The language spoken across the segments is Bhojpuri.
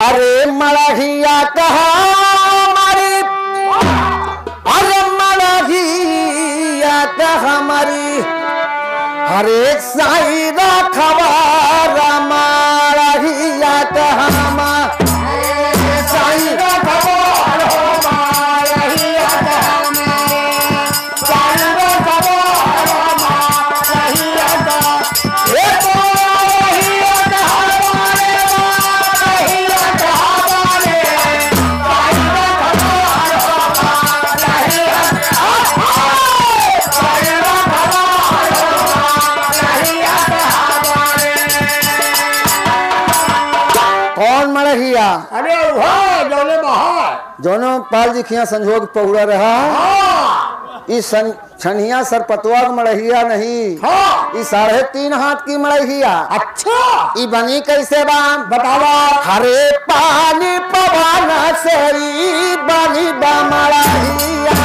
अरे मड़हिया कहा हमारी, अरे मड़हिया कहा हमारी, अरे साई रखवार मड़हिया कहा साई रखवार मड़हिया कहा साई रखवार मड़हिया कहा कौन मड़हिया? अरे वाह जोने बहार जोनो पाल जी खिया संजोग पहुड़ा रहा। इस छनिया सरपतवा मड़हिया नहीं, इस 3.5 हाथ की मड़हिया। अच्छा ई बनी कैसे बा बतावा। हरे पानी पवन से बनी बा मड़हिया।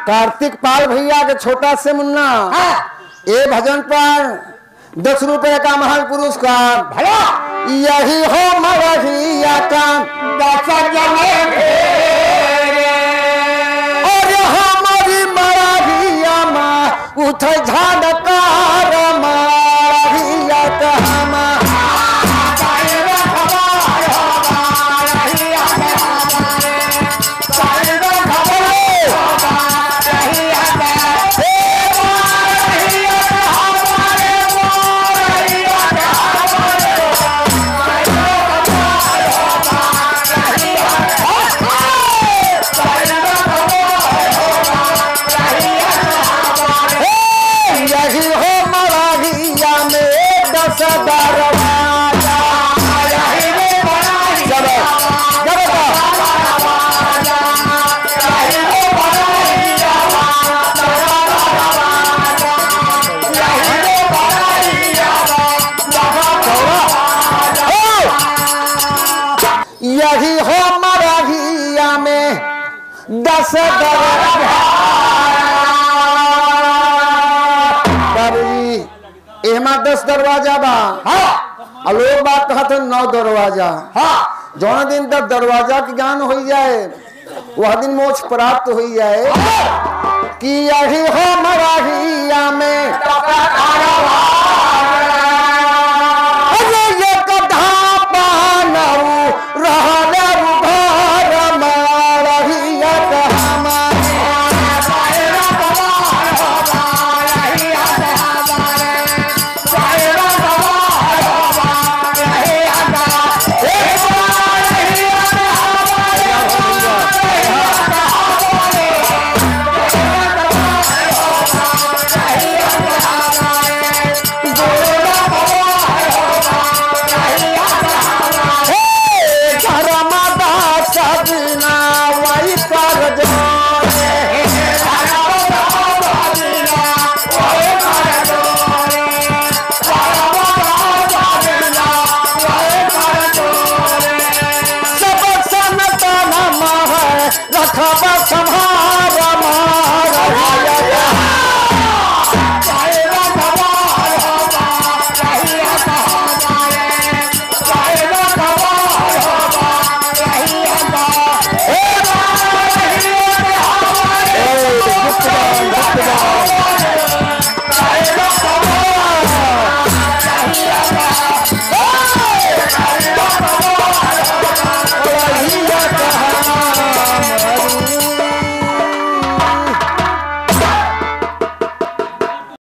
कार्तिक पाल भैया के छोटा से मुन्ना ये भजन पर 10 रुपए का महल पुरस्कार। भला यही हो मड़हिया का 10 जने और हमारी मड़हिया माँ उठ झड़कार मड़हिया का यही हो मड़हिया में 10 एमा 10 दरवाजा बा। लोग बात कहते 9 दरवाजा। जौन दिन तक दरवाजा के ज्ञान हो जाए वह दिन मोक्ष प्राप्त हो जाए। कि यही हो मड़हिया में खबर